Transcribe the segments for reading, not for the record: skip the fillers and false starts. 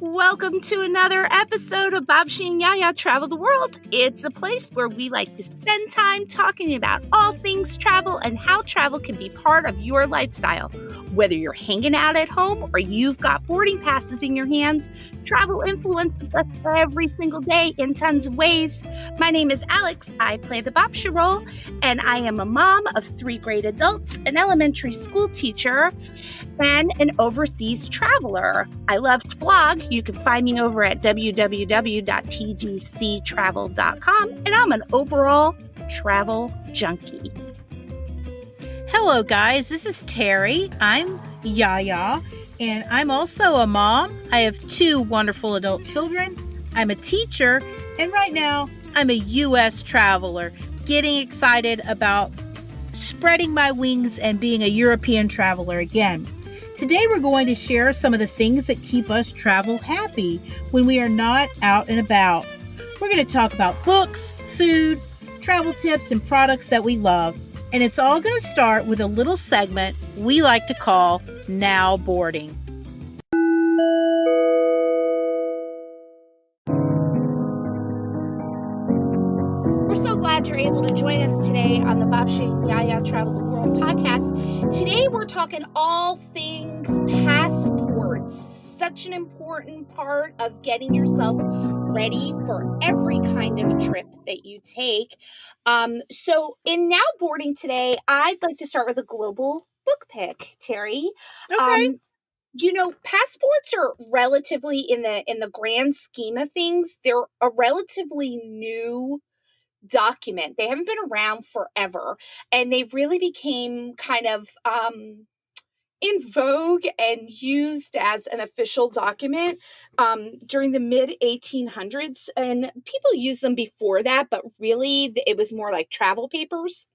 Welcome to another episode of Babcia and Yia Yia Travel the World. It's a place where we like to spend time talking about all things travel and how travel can be part of your lifestyle. Whether you're hanging out at home or you've got boarding passes in your hands, travel influences us every single day in tons of ways. My name is Alex. I play the Babcia role, and I am a mom of 3 grade adults, an elementary school teacher, and an overseas traveler. I love to blog. You can find me over at www.tgctravel.com, and I'm an overall travel junkie. Hello, guys. This is Terri. I'm Yia Yia, and I'm also a mom. I have 2 wonderful adult children. I'm a teacher, and right now I'm a U.S. traveler, getting excited about spreading my wings and being a European traveler again. Today we're going to share some of the things that keep us travel happy when we are not out and about. We're going to talk about books, food, travel tips, and products that we love. And it's all going to start with a little segment we like to call Now Boarding. We're so glad you're able to join us today on the Babcia and Yia Yia Travel the World podcast. Today we're talking all things passports. Such an important part of getting yourself ready for every kind of trip that you take. So in Now Boarding today, I'd like to start with a global book pick, Terri. Okay. Passports are relatively in the grand scheme of things, they're a relatively new document. They haven't been around forever, and they really became kind of in vogue and used as an official document during the mid 1800s. And people used them before that, but really it was more like travel papers.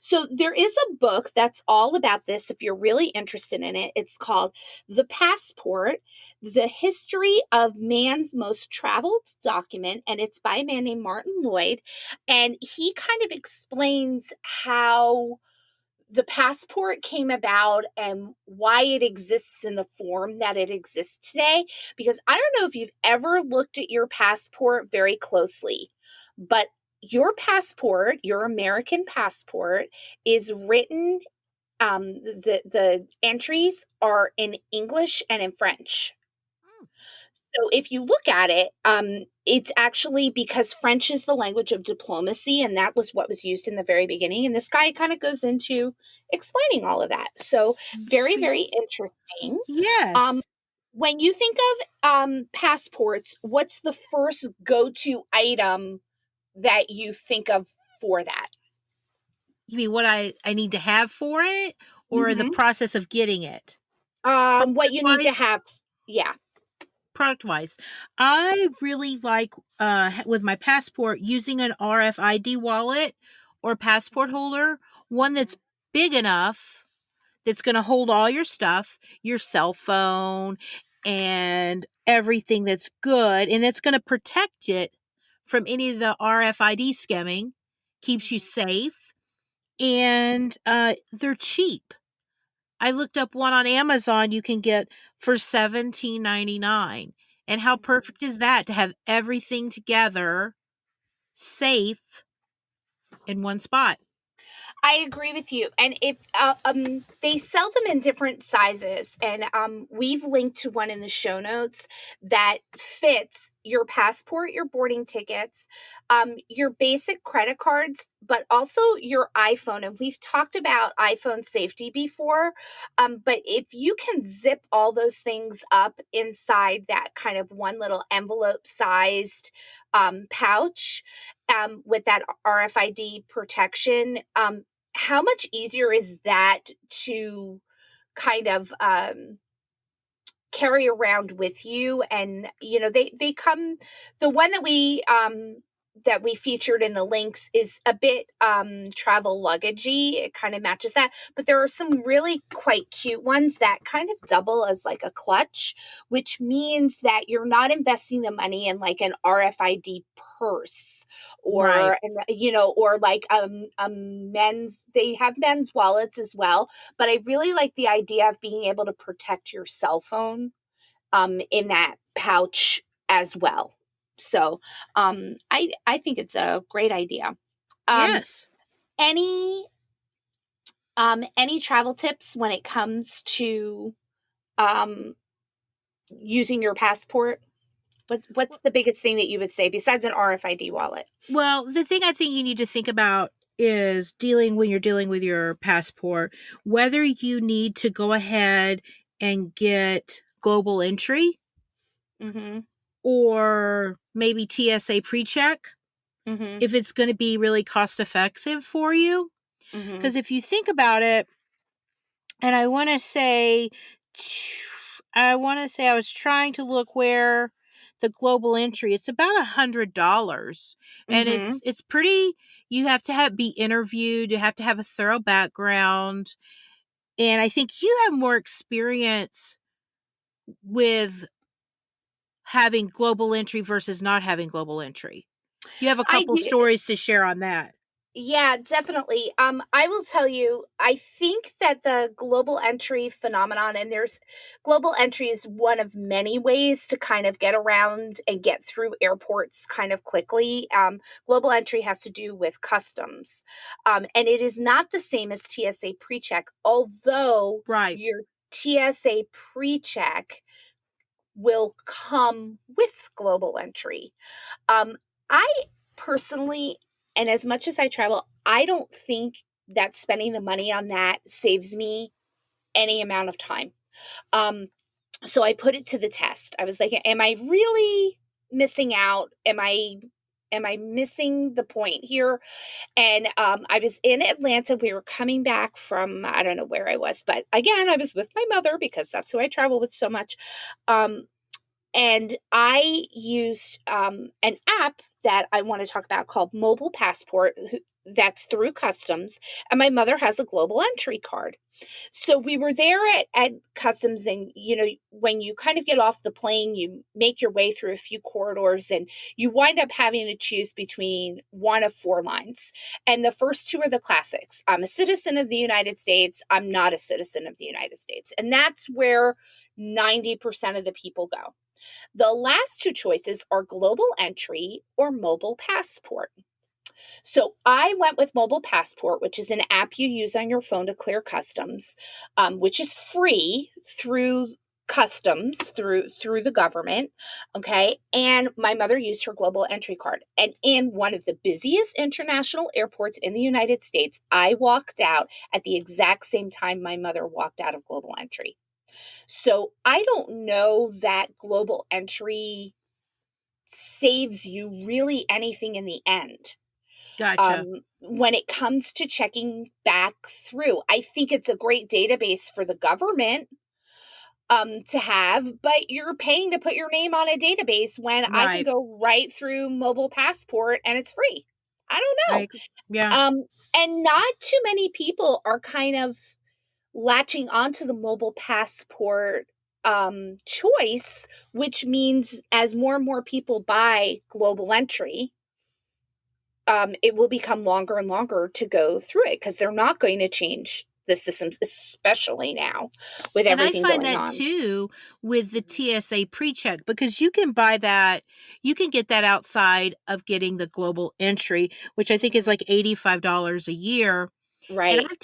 So there is a book that's all about this if you're really interested in it. It's called The Passport, The History of Man's Most Traveled Document, and it's by a man named Martin Lloyd. And he kind of explains how the passport came about and why it exists in the form that it exists today. Because I don't know if you've ever looked at your passport very closely, but your passport, your American passport, is written, the entries are in English and in French. So if you look at it, it's actually because French is the language of diplomacy, and that was what was used in the very beginning. And this guy kind of goes into explaining all of that. So very, very interesting. Yes. When you think of passports, what's the first go-to item that you think of for that? You mean what I need to have for it, or the process of getting it? What you need to have. Yeah. Product-wise, I really like, with my passport, using an RFID wallet or passport holder, one that's big enough that's going to hold all your stuff, your cell phone, and everything that's good, and it's going to protect it from any of the RFID skimming, keeps you safe, and they're cheap. I looked up one on Amazon you can get for $17.99. And how perfect is that to have everything together, safe, in one spot? I agree with you. And if they sell them in different sizes, and we've linked to one in the show notes that fits your passport, your boarding tickets, your basic credit cards, but also your iPhone. And we've talked about iPhone safety before, but if you can zip all those things up inside that kind of one little envelope sized pouch with that RFID protection, how much easier is that to kind of carry around with you? And they come, the one that that we featured in the links is a bit travel luggagey. It kind of matches that. But there are some really quite cute ones that kind of double as like a clutch, which means that you're not investing the money in like an RFID purse Right. or, or like a men's, they have men's wallets as well. But I really like the idea of being able to protect your cell phone in that pouch as well. So I think it's a great idea. Um, Yes. any any travel tips when it comes to um, using your passport? What's the biggest thing that you would say besides an RFID wallet? Well, the thing I think you need to think about is when you're dealing with your passport, whether you need to go ahead and get global entry Mm-hmm. or maybe TSA pre-check Mm-hmm. if it's going to be really cost effective for you. Mm-hmm. Because if you think about it, and I was trying to look where the global entry, it's about $100. And Mm-hmm. it's pretty, you have to be interviewed, you have to have a thorough background. And I think you have more experience with having global entry versus not having global entry. You have a I couple do. stories to share on that. Yeah, definitely. I will tell you, I think that the global entry phenomenon, and there's global entry is one of many ways to kind of get around and get through airports kind of quickly. Global entry has to do with customs, and it is not the same as TSA pre-check, although Right. your TSA pre-check will come with global entry. I personally, and as much as I travel, I don't think that spending the money on that saves me any amount of time. Um, so I put it to the test. I was like, am I really missing out? Am I missing the point here? And I was in Atlanta. We were coming back from, I don't know where I was, but again, I was with my mother because that's who I travel with so much. Um, and I used an app that I want to talk about called Mobile Passport, that's through customs. And my mother has a global entry card. So we were there at customs, and when you kind of get off the plane, you make your way through a few corridors, and you wind up having to choose between one of four lines. And the first two are the classics. I'm a citizen of the United States. I'm not a citizen of the United States. And that's where 90% of the people go. The last two choices are global entry or mobile passport. So I went with Mobile Passport, which is an app you use on your phone to clear customs, which is free through customs through the government. Okay. And my mother used her global entry card. And in one of the busiest international airports in the United States, I walked out at the exact same time my mother walked out of global entry. So I don't know that global entry saves you really anything in the end. Gotcha. When it comes to checking back through, I think it's a great database for the government to have, but you're paying to put your name on a database when I can Right. go right through Mobile Passport and it's free. I don't know. Yeah. And not too many people are kind of latching onto the Mobile Passport choice, which means as more and more people buy global entry, it will become longer and longer to go through it because they're not going to change the systems, especially now with And I everything find going that on. too with the TSA pre-check, because you can buy that, you can get that outside of getting the global entry, which I think is like $85 a year. And Right. I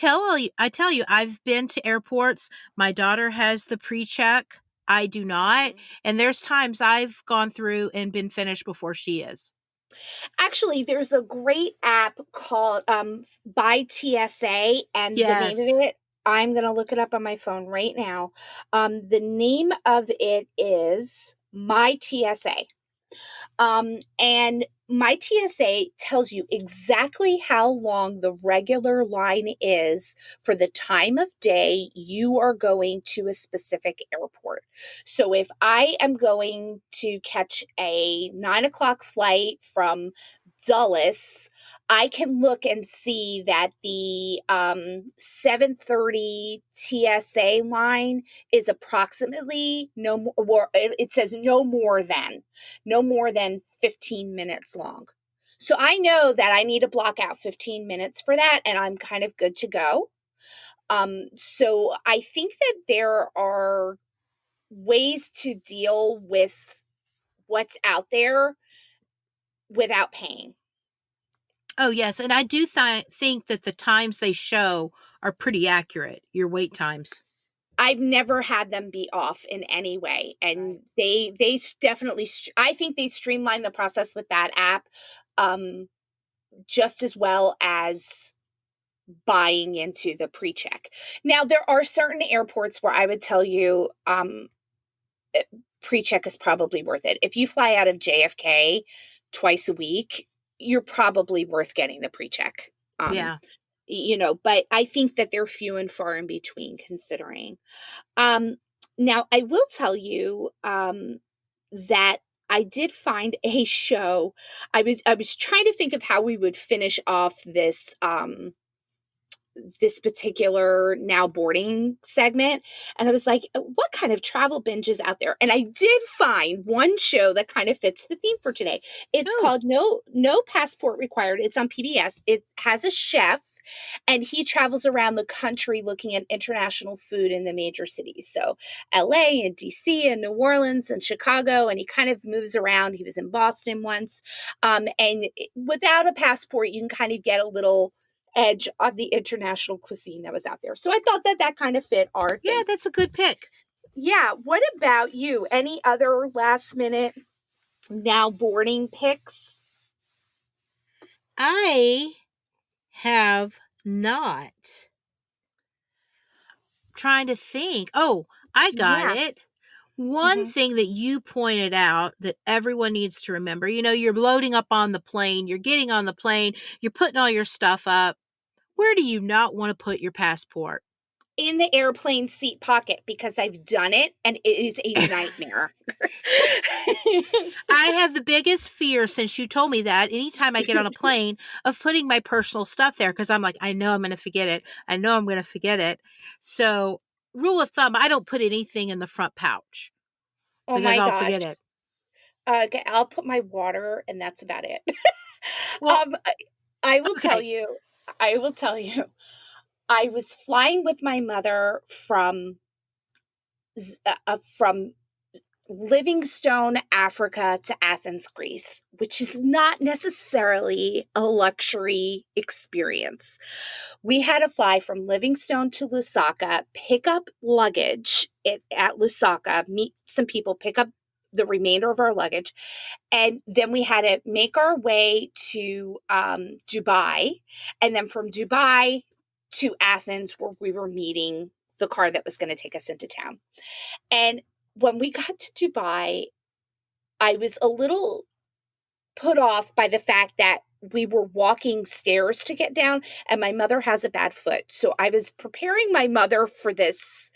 tell you, I've been to airports. My daughter has the pre-check. I do not. Mhm. And there's times I've gone through and been finished before she is. Actually, there's a great app called by TSA, and the name of Yes. it, I'm going to look it up on my phone right now. The name of it is My TSA. And my TSA tells you exactly how long the regular line is for the time of day you are going to a specific airport. So if I am going to catch a 9 o'clock flight from Dulles, I can look and see that the 7:30 TSA line is approximately no more, it says no more than 15 minutes long. So I know that I need to block out 15 minutes for that, and I'm kind of good to go. So I think that there are ways to deal with what's out there without paying. Oh, yes. And I do think that the times they show are pretty accurate, your wait times. I've never had them be off in any way. And Right. they definitely, I think they streamlined the process with that app just as well as buying into the pre-check. Now, there are certain airports where I would tell you pre-check is probably worth it. If you fly out of JFK twice a week, you're probably worth getting the pre-check. Yeah. But I think that they're few and far in between considering. Now, I will tell you that I did find a show. I was trying to think of how we would finish off this particular now boarding segment. And I was like, what kind of travel binge is out there? And I did find one show that kind of fits the theme for today. It's called No Passport Required. It's on PBS. It has a chef and he travels around the country looking at international food in the major cities. So LA and DC and New Orleans and Chicago. And he kind of moves around. He was in Boston once. And without a passport, you can kind of get a little edge of the international cuisine that was out there. So I thought that kind of fit our thing. Yeah, that's a good pick. Yeah. What about you? Any other last minute now boarding picks? I have not. Trying to think. Oh, I got it. One thing that you pointed out that everyone needs to remember, you're loading up on the plane, you're getting on the plane, you're putting all your stuff up. Where do you not want to put your passport? In the airplane seat pocket, because I've done it and it is a nightmare. I have the biggest fear since you told me that anytime I get on a plane of putting my personal stuff there because I'm like, I know I'm going to forget it. I know I'm going to forget it. So, rule of thumb, I don't put anything in the front pouch Oh because my I'll gosh. forget it. Okay, I'll put my water and that's about it. Well, I will tell you, I was flying with my mother from Livingstone, Africa to Athens, Greece, which is not necessarily a luxury experience. We had to fly from Livingstone to Lusaka, pick up luggage at Lusaka, meet some people, pick up the remainder of our luggage. And then we had to make our way to Dubai. And then from Dubai to Athens, where we were meeting the car that was going to take us into town. And when we got to Dubai, I was a little put off by the fact that we were walking stairs to get down, and my mother has a bad foot. So I was preparing my mother for this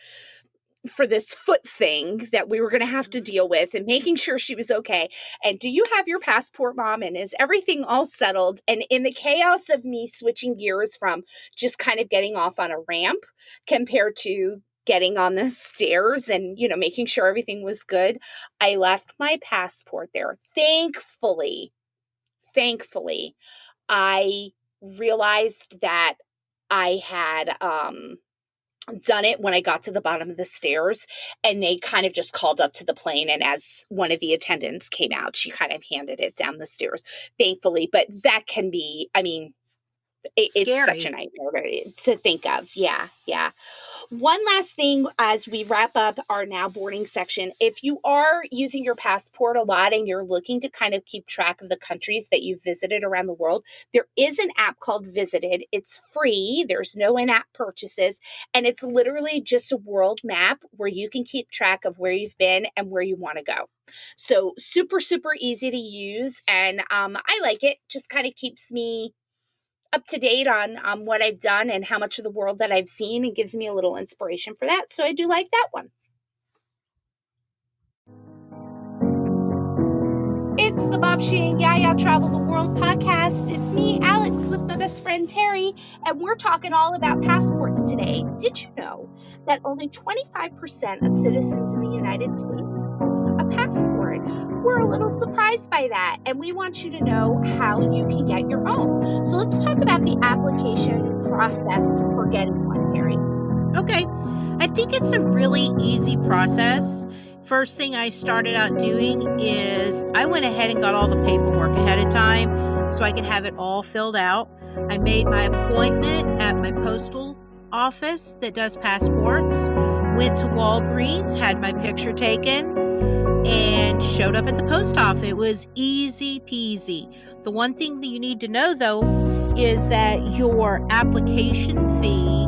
foot thing that we were going to have to deal with and making sure she was okay. And do you have your passport, Mom? And is everything all settled? And in the chaos of me switching gears from just kind of getting off on a ramp compared to getting on the stairs and, making sure everything was good, I left my passport there. Thankfully, I realized that I had done it when I got to the bottom of the stairs, and they kind of just called up to the plane, and as one of the attendants came out, she kind of handed it down the stairs, thankfully. But that can be, it's such a nightmare to think of. Yeah. One last thing as we wrap up our now boarding section. If you are using your passport a lot and you're looking to kind of keep track of the countries that you've visited around the world, there is an app called Visited. It's free. There's no in-app purchases. And it's literally just a world map where you can keep track of where you've been and where you want to go. So super, super easy to use. And I like it. Just kind of keeps me up to date on what I've done and how much of the world that I've seen, and gives me a little inspiration for that. So I do like that one. It's the Babcia and Yia Yia Travel the World podcast. It's me, Alex, with my best friend Terri, and we're talking all about passports today. Did you know that only 25% of citizens in the United States own a passport? We're a little surprised by that, and we want you to know how you can get your own. So let's talk about the application process for getting one, Terri. Okay. I think it's a really easy process. First thing I started out doing is I went ahead and got all the paperwork ahead of time so I could have it all filled out. I made my appointment at my postal office that does passports, went to Walgreens, had my picture taken, and showed up at the post office. It was easy peasy. The one thing that you need to know, though, is that your application fee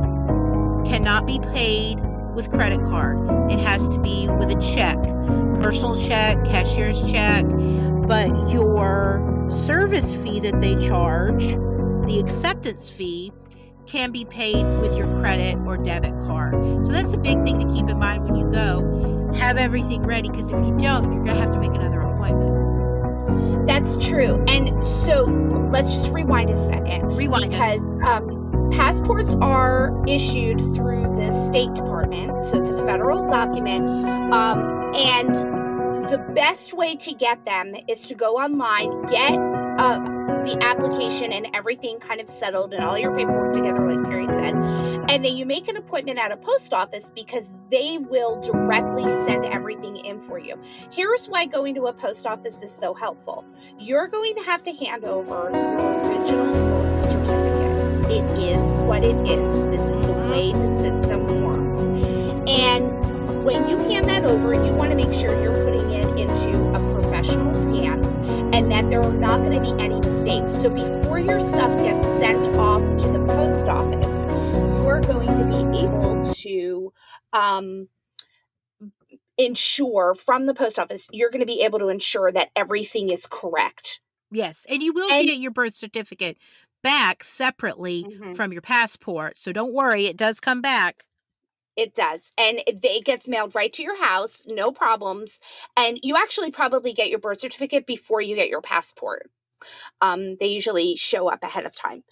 cannot be paid with credit card. It has to be with a check, personal check, cashier's check. But your service fee that they charge, the acceptance fee, can be paid with your credit or debit card. So that's a big thing to keep in mind when you go. Have everything ready, because if you don't, you're going to have to make another appointment. That's true. And so let's just rewind a second. Because passports are issued through the State Department, so it's a federal document, and the best way to get them is to go online, get the application and everything kind of settled and all your paperwork together, like Terri said, and then you make an appointment at a post office because they will directly send everything in for you. Here's why going to a post office is so helpful. You're going to have to hand over your original birth certificate. It is what it is. This is the way the system works. And when you hand that over, you want to make sure you're putting it into a professional's hands and that there are not going to be any mistakes. So before your stuff gets sent off to the post office, you're going to be able to ensure from the post office, you're going to be able to ensure that everything is correct. Yes, and you will get your birth certificate back separately from your passport. So don't worry, it does come back. It does. And it gets mailed right to your house, no problems. And you actually probably get your birth certificate before you get your passport. They usually show up ahead of time.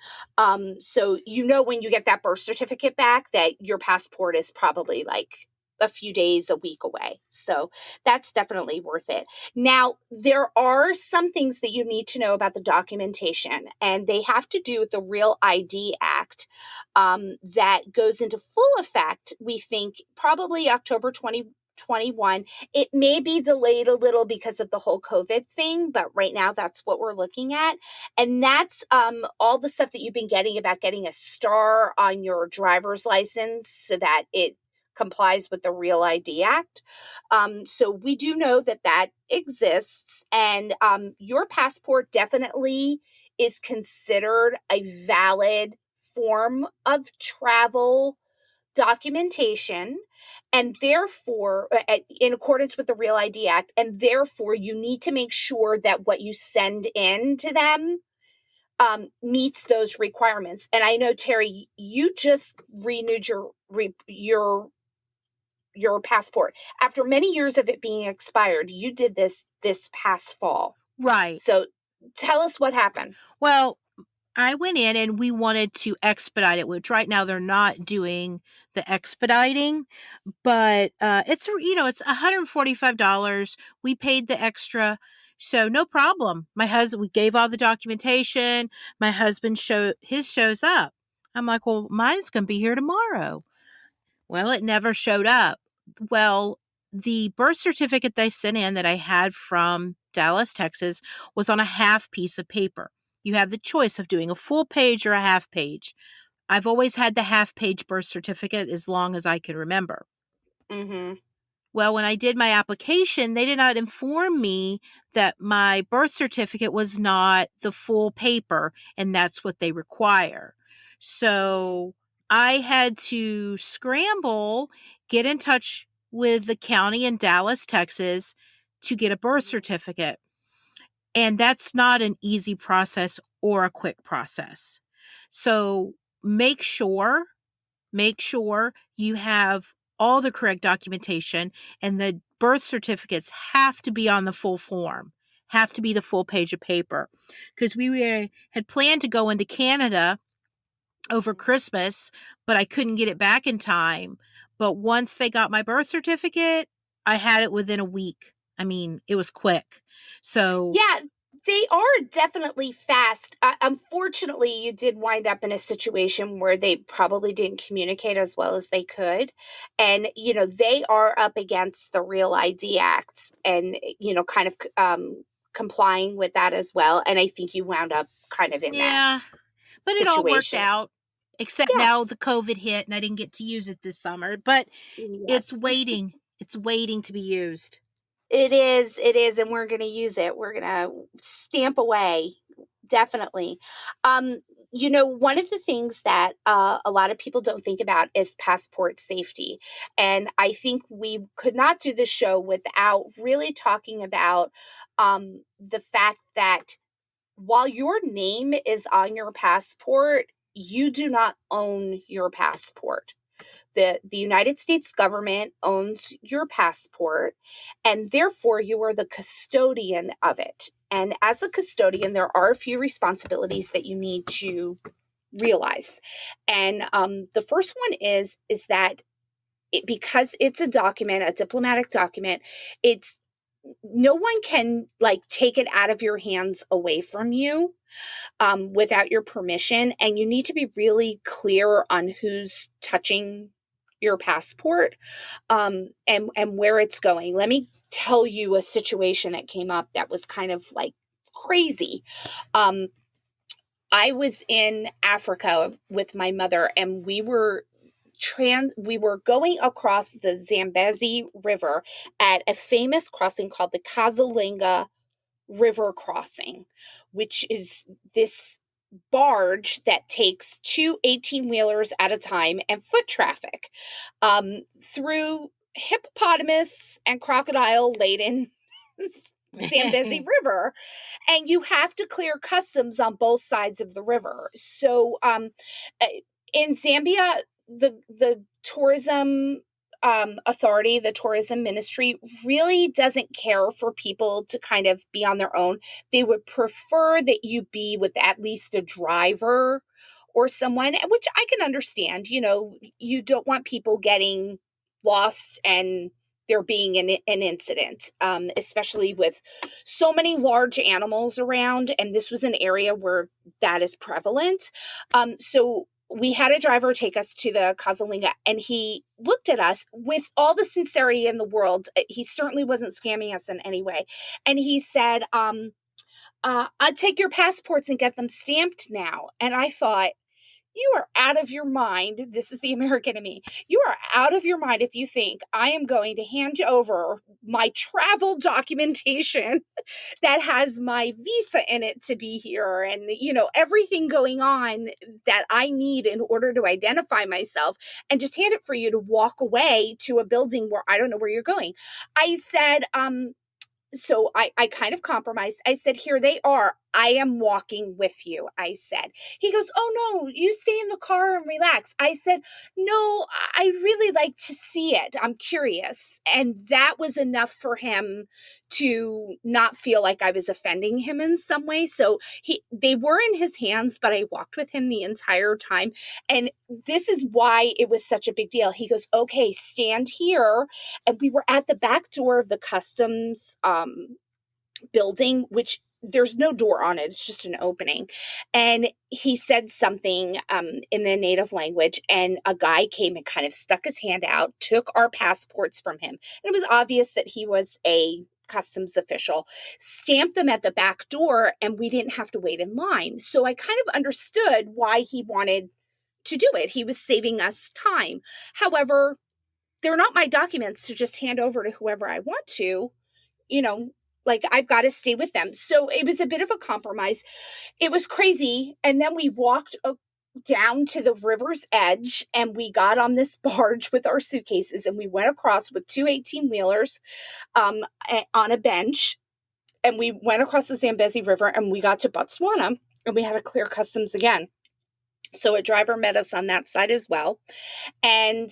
So you know when you get that birth certificate back that your passport is probably like a few days, a week away. So that's definitely worth it. Now, there are some things that you need to know about the documentation, and they have to do with the Real ID Act that goes into full effect, we think, probably October 2021. It may be delayed a little because of the whole COVID thing, but right now that's what we're looking at. And that's all the stuff that you've been getting about getting a star on your driver's license so that it complies with the Real ID Act. So we do know that that exists, and your passport definitely is considered a valid form of travel documentation, and therefore, in accordance with the Real ID Act, and therefore you need to make sure that what you send in to them meets those requirements. And I know, Terri, you just renewed your passport after many years of it being expired. You did this past fall, right? So tell us what happened. Well, I went in and we wanted to expedite it, which right now they're not doing the expediting, but it's $145. We paid the extra, so no problem. We gave all the documentation. My husband shows up. I'm like, well, mine's going to be here tomorrow. Well, it never showed up. Well, the birth certificate they sent in that I had from Dallas, Texas, was on a half piece of paper. You have the choice of doing a full page or a half page. I've always had the half page birth certificate as long as I can remember. Well, when I did my application, they did not inform me that my birth certificate was not the full paper, and that's what they require. So I had to scramble, get in touch with the county in Dallas, Texas, to get a birth certificate. And that's not an easy process or a quick process. So make sure you have all the correct documentation, and the birth certificates have to be on the full form. have to be the full page of paper. Because had planned to go into Canada over Christmas, but I couldn't get it back in time. But once they got my birth certificate, I had it within a week. I mean, it was quick. So Yeah, they are definitely fast. Unfortunately, you did wind up in a situation where they probably didn't communicate as well as they could. And, they are up against the Real ID Act and, kind of complying with that as well. And I think you wound up kind of in that yeah, but it all worked situation. out. Except now Yes. the COVID hit and I didn't get to use it this summer. But Yes. it's waiting. It's waiting to be used. It is, and we're going to use it. We're going to stamp away, definitely. One of the things that a lot of people don't think about is passport safety. And I think we could not do this show without really talking about the fact that while your name is on your passport, you do not own your passport. The United States government owns your passport, and therefore you are the custodian of it. And as a custodian, there are a few responsibilities that you need to realize. And the first one is that because it's a document, a diplomatic document, it's no one can like take it out of your hands away from you without your permission. And you need to be really clear on who's touching your passport and where it's going. Let me tell you a situation that came up that was kind of like crazy. I was in Africa with my mother, and we were going across the Zambezi River at a famous crossing called the Kazalinga River Crossing, which is this barge that takes two 18-wheelers at a time and foot traffic through hippopotamus and crocodile laden Zambezi River, and you have to clear customs on both sides of the river. So in Zambia, the tourism authority, the tourism ministry, really doesn't care for people to kind of be on their own. They would prefer that you be with at least a driver or someone, which I can understand. You don't want people getting lost and there being an incident, especially with so many large animals around. And this was an area where that is prevalent. So we had a driver take us to the Kazalinga, and he looked at us with all the sincerity in the world. He certainly wasn't scamming us in any way. And he said, I'd take your passports and get them stamped now. And I thought, you are out of your mind. This is the American in me. You are out of your mind if you think I am going to hand you over my travel documentation that has my visa in it to be here and, everything going on that I need in order to identify myself, and just hand it for you to walk away to a building where I don't know where you're going. I said, so I kind of compromised. I said, here they are. I am walking with you, I said. He goes, oh, no, you stay in the car and relax. I said, no, I really like to see it. I'm curious. And that was enough for him to not feel like I was offending him in some way. So they were in his hands, but I walked with him the entire time. And this is why it was such a big deal. He goes, okay, stand here. And we were at the back door of the customs building, which there's no door on it. It's just an opening. And he said something in the native language, and a guy came and kind of stuck his hand out, took our passports from him. And it was obvious that he was a customs official, stamped them at the back door, and we didn't have to wait in line. So I kind of understood why he wanted to do it. He was saving us time. However, they're not my documents to just hand over to whoever I want to, like I've got to stay with them. So it was a bit of a compromise. It was crazy. And then we walked down to the river's edge, and we got on this barge with our suitcases, and we went across with two 18-wheelers on a bench, and we went across the Zambezi River, and we got to Botswana, and we had to clear customs again. So a driver met us on that side as well. And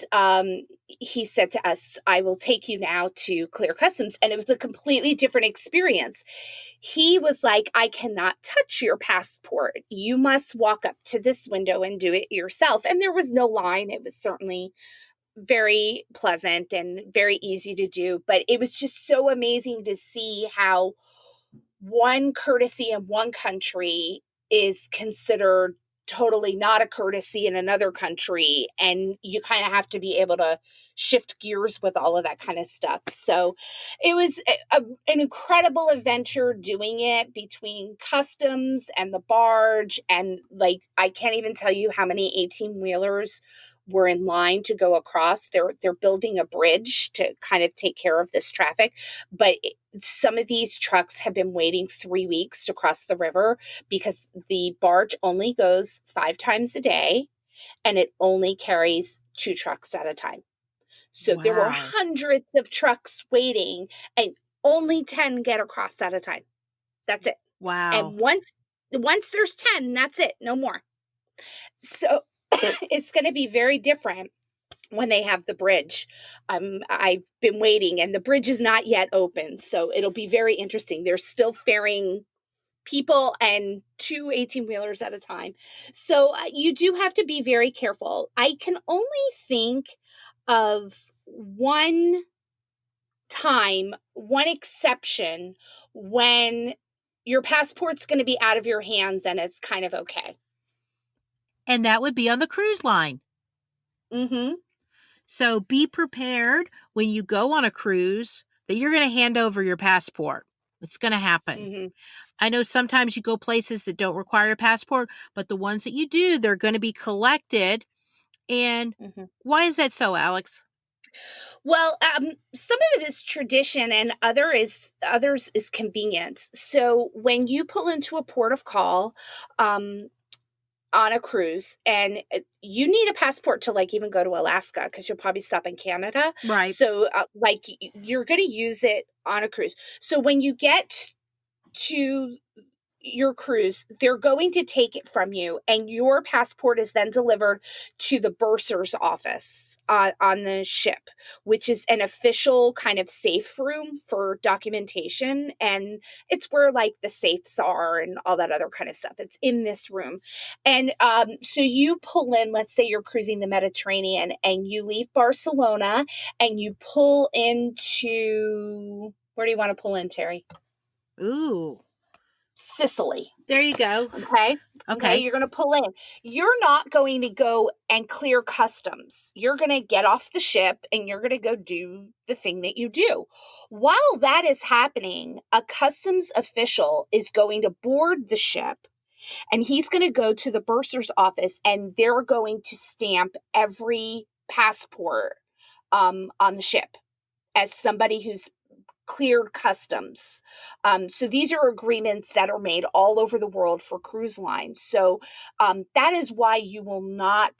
he said to us, I will take you now to clear customs. And it was a completely different experience. He was like, I cannot touch your passport. You must walk up to this window and do it yourself. And there was no line. It was certainly very pleasant and very easy to do. But it was just so amazing to see how one courtesy in one country is considered totally not a courtesy in another country. And you kind of have to be able to shift gears with all of that kind of stuff. So it was an incredible adventure doing it between customs and the barge. And like, I can't even tell you how many 18 wheelers were in line to go across. They're building a bridge to kind of take care of this traffic. But some of these trucks have been waiting 3 weeks to cross the river because the barge only goes 5 times a day and it only carries 2 trucks at a time. So there were Wow. hundreds of trucks waiting and only 10 get across at a time. That's it. Wow. And once there's 10, that's it. No more. So it's going to be very different when they have the bridge. I've been waiting and the bridge is not yet open. So it'll be very interesting. They're still ferrying people and 2 18-wheelers at a time. So you do have to be very careful. I can only think of one time, one exception when your passport's going to be out of your hands and it's kind of okay. And that would be on the cruise line. Mm-hmm. So be prepared when you go on a cruise that you're going to hand over your passport. It's going to happen. Mm-hmm. I know sometimes you go places that don't require a passport, but the ones that you do, they're going to be collected. And why is that so, Alex? Well, some of it is tradition and others is convenience. So when you pull into a port of call, on a cruise and you need a passport to like even go to Alaska because you'll probably stop in Canada. Right. So like you're going to use it on a cruise. So when you get to your cruise, they're going to take it from you and your passport is then delivered to the bursar's office on the ship, which is an official kind of safe room for documentation. And it's where like the safes are and all that other kind of stuff. It's in this room. And so you pull in, let's say you're cruising the Mediterranean and you leave Barcelona and you pull into, where do you want to pull in, Terri? Ooh. Sicily. There you go. Okay. You're going to pull in. You're not going to go and clear customs. You're going to get off the ship and you're going to go do the thing that you do. While that is happening, a customs official is going to board the ship and he's going to go to the bursar's office and they're going to stamp every passport on the ship as somebody who's cleared customs. So these are agreements that are made all over the world for cruise lines. So that is why you will not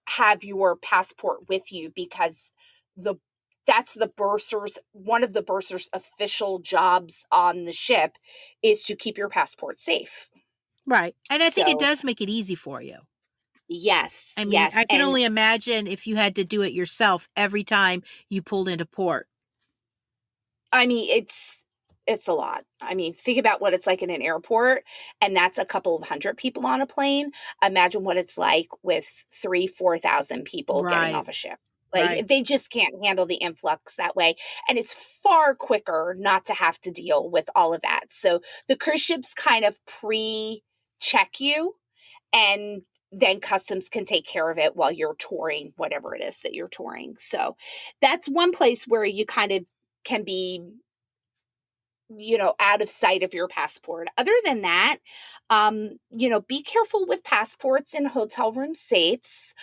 have your passport with you because that's the bursar's, one of the bursar's official jobs on the ship is to keep your passport safe. Right. And I think it does make it easy for you. Yes. I mean, yes. I can only imagine if you had to do it yourself every time you pulled into port. I mean, it's a lot. I mean, think about what it's like in an airport, and that's a couple of hundred people on a plane. Imagine what it's like with 3,000-4,000 people getting off a ship. Like they just can't handle the influx that way. And it's far quicker not to have to deal with all of that. So the cruise ships kind of pre-check you and then customs can take care of it while you're touring whatever it is that you're touring. So that's one place where you kind of can be, out of sight of your passport. Other than that, be careful with passports in hotel room safes.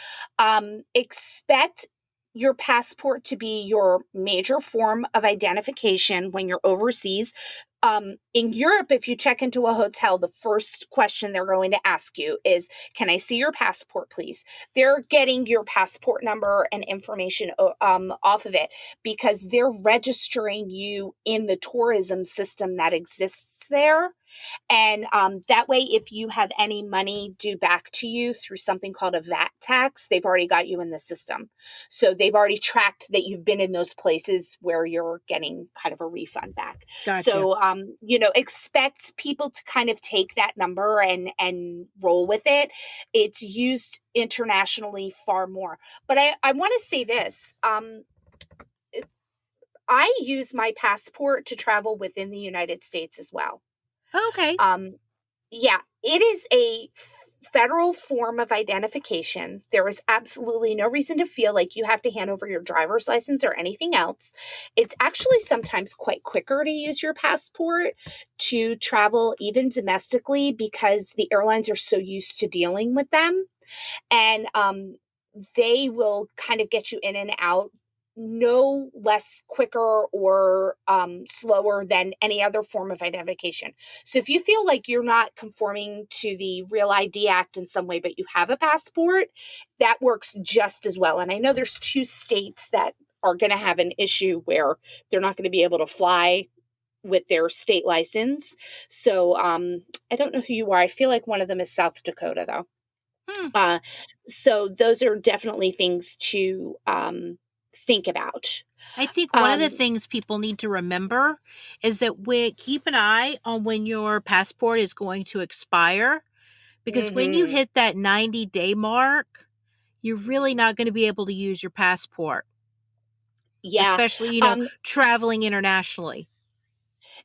Expect your passport to be your major form of identification when you're overseas. In Europe, if you check into a hotel, the first question they're going to ask you is, can I see your passport, please? They're getting your passport number and information off of it because they're registering you in the tourism system that exists there. And that way, if you have any money due back to you through something called a VAT tax, they've already got you in the system. So they've already tracked that you've been in those places where you're getting kind of a refund back. Gotcha. So, expect people to kind of take that number and roll with it. It's used internationally far more. But I want to say this. I use my passport to travel within the United States as well. Okay. Yeah, it is a federal form of identification. There is absolutely no reason to feel like you have to hand over your driver's license or anything else. It's actually sometimes quite quicker to use your passport to travel even domestically because the airlines are so used to dealing with them. And they will kind of get you in and out no less quicker or slower than any other form of identification. So if you feel like you're not conforming to the Real ID Act in some way, but you have a passport, that works just as well. And I know there's 2 states that are going to have an issue where they're not going to be able to fly with their state license. So I don't know who you are. I feel like one of them is South Dakota, though. So those are definitely things to think about. I think one of the things people need to remember is that keep an eye on when your passport is going to expire, because when you hit that 90-day mark, you're really not going to be able to use your passport. Yeah. Especially, traveling internationally.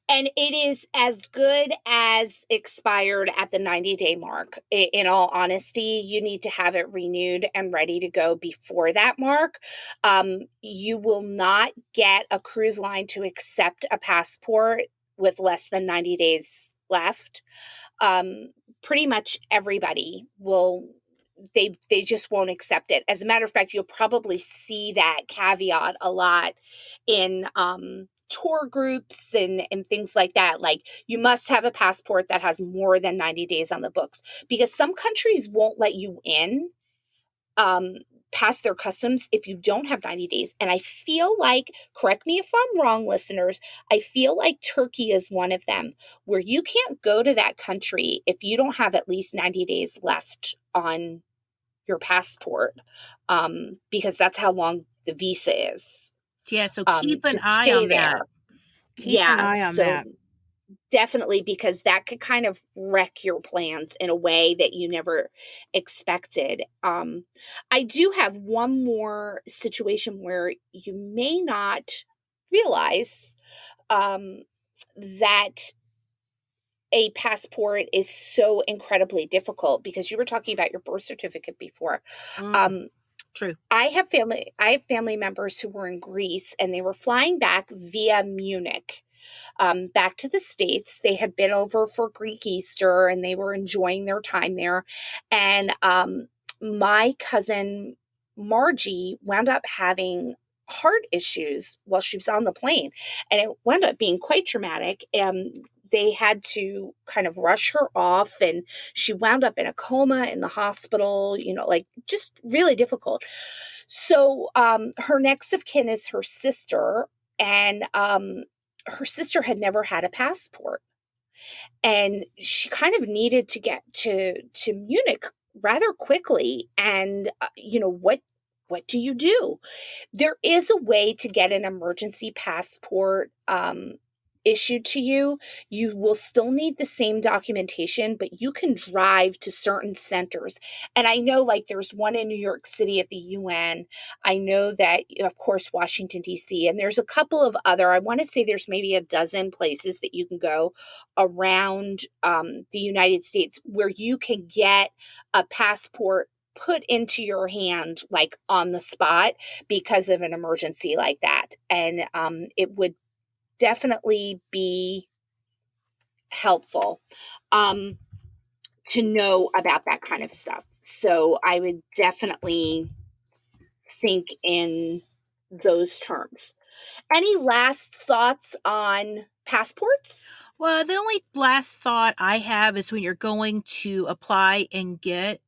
And it is as good as expired at the 90-day mark. In all honesty, you need to have it renewed and ready to go before that mark. You will not get a cruise line to accept a passport with less than 90 days left. Pretty much everybody will. They just won't accept it. As a matter of fact, you'll probably see that caveat a lot in tour groups and things like that. Like, you must have a passport that has more than 90 days on the books, because some countries won't let you in past their customs if you don't have 90 days. And I feel like, correct me if I'm wrong, listeners, I feel like Turkey is one of them, where you can't go to that country if you don't have at least 90 days left on your passport, because that's how long the visa is. Yeah, so keep an to eye stay on there. that. Keep an eye on that. Definitely, because that could kind of wreck your plans in a way that you never expected. I do have one more situation where you may not realize that a passport is so incredibly difficult, because you were talking about your birth certificate before. True. I have family members who were in Greece, and they were flying back via Munich, back to the States. They had been over for Greek Easter, and they were enjoying their time there. And my cousin Margie wound up having heart issues while she was on the plane, and it wound up being quite traumatic. They had to kind of rush her off, and she wound up in a coma in the hospital, like, just really difficult. So her next of kin is her sister, and her sister had never had a passport, and she kind of needed to get to Munich rather quickly. And what do you do? There is a way to get an emergency passport issued to you. You will still need the same documentation, but you can drive to certain centers. And I know, like, there's one in New York City at the UN. I know that, of course, Washington, D.C., and there's a couple of other, I want to say there's maybe a dozen places that you can go around the United States where you can get a passport put into your hand, like, on the spot, because of an emergency like that. And it would definitely be helpful to know about that kind of stuff. So I would definitely think in those terms. Any last thoughts on passports? Well, the only last thought I have is when you're going to apply and get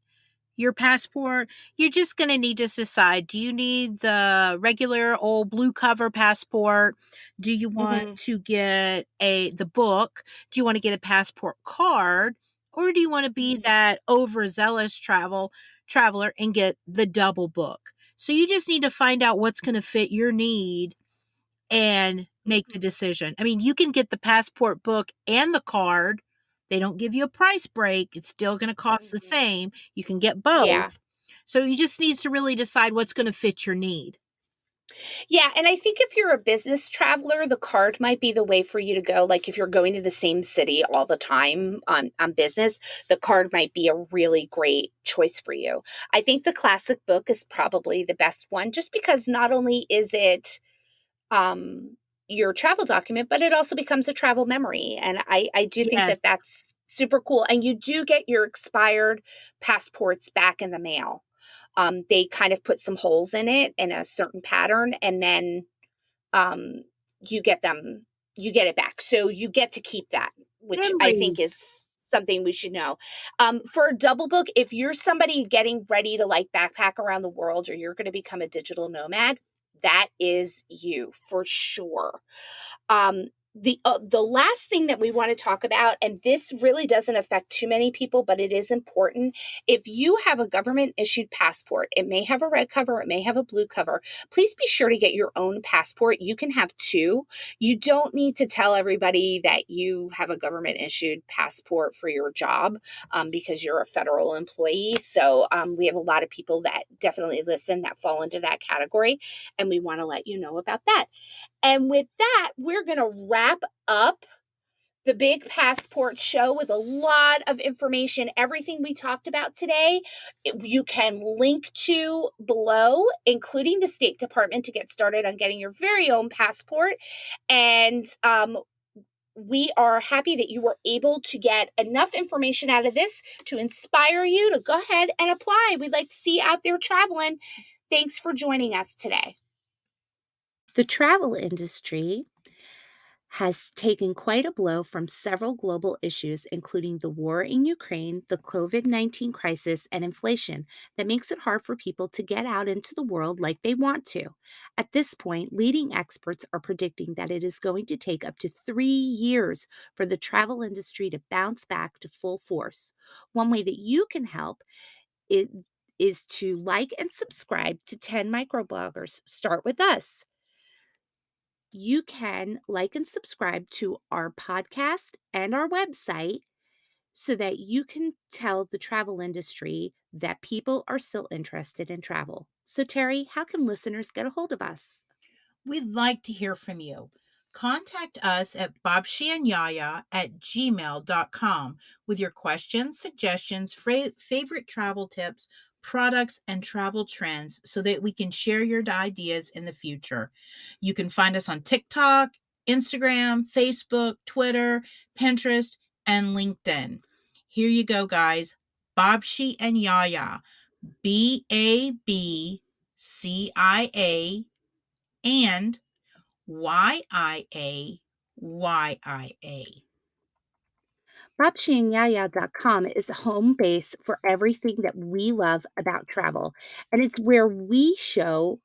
your passport, you're just going to need to decide, do you need the regular old blue cover passport? Do you want Hmm. to get the book? Do you want to get a passport card? Or do you want to be Hmm. that overzealous traveler and get the double book? So you just need to find out what's going to fit your need and make the Hmm. decision. I mean, you can get the passport book and the card. They don't give you a price break. It's still going to cost the Hmm. same. You can get Yeah. both. So you just needs to really decide what's going to fit your need. Yeah, and I think if you're a business traveler, the card might be the way for you to go. Like if you're going to the same city all the time on business, the card might be a really great choice for you. I think the classic book is probably the best one just because not only is it um your travel document, but it also becomes a travel memory. And I do think that Yes. that's super cool. And you do get your expired passports back in the mail. They kind of put some holes in it in a certain pattern, and then um, you get them, you get it back. So you get to keep that, which I think Memories. is something we should know. For a double book, if you're somebody getting ready to like backpack around the world or you're going to become a digital nomad, that is you for sure. Um, the last thing that we want to talk about, and this really doesn't affect too many people, but it is important. If you have a government issued passport, it may have a red cover, it may have a blue cover. Please be sure to get your own passport. You can have two. You don't need to tell everybody that you have a government issued passport for your job because you're a federal employee. So we have a lot of people that definitely listen that fall into that category, and we want to let you know about that. And with that, we're going to wrap up the big passport show with a lot of information. Everything we talked about today, you can link to below, including the State Department to get started on getting your very own passport. And we are happy that you were able to get enough information out of this to inspire you to go ahead and apply. We'd like to see you out there traveling. Thanks for joining us today. The travel industry has taken quite a blow from several global issues, including the war in Ukraine, the COVID-19 crisis, and inflation, that makes it hard for people to get out into the world like they want to. At this point, leading experts are predicting that it is going to take up to 3 years for the travel industry to bounce back to full force. One way that you can help is, is to like and subscribe to 10 microbloggers. Start with us. You can like and subscribe to our podcast and our website so that you can tell the travel industry that people are still interested in travel. So, Terry, how can listeners get a hold of us? We'd like to hear from you. Contact us at babcianyaya@gmail.com with your questions, suggestions, favorite travel tips, products, and travel trends so that we can share your ideas in the future. You can find us on TikTok, Instagram, Facebook, Twitter, Pinterest, and LinkedIn. Here you go, guys. Babci and Yaya. BABCIA and YIA. Babcianyaya.com is the home base for everything that we love about travel. And it's where we store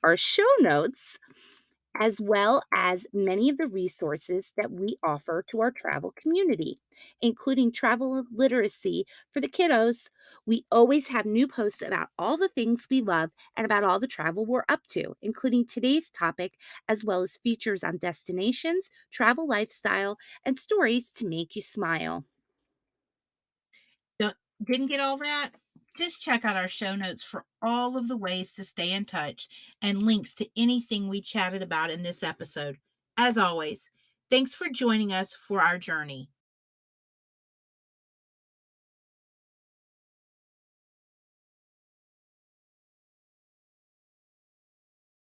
our show notes as well as many of the resources that we offer to our travel community, including travel literacy for the kiddos. We always have new posts about all the things we love and about all the travel we're up to, including today's topic, as well as features on destinations, travel lifestyle, and stories to make you smile. Didn't get all that? Just check out our show notes for all of the ways to stay in touch and links to anything we chatted about in this episode. As always, thanks for joining us for our journey.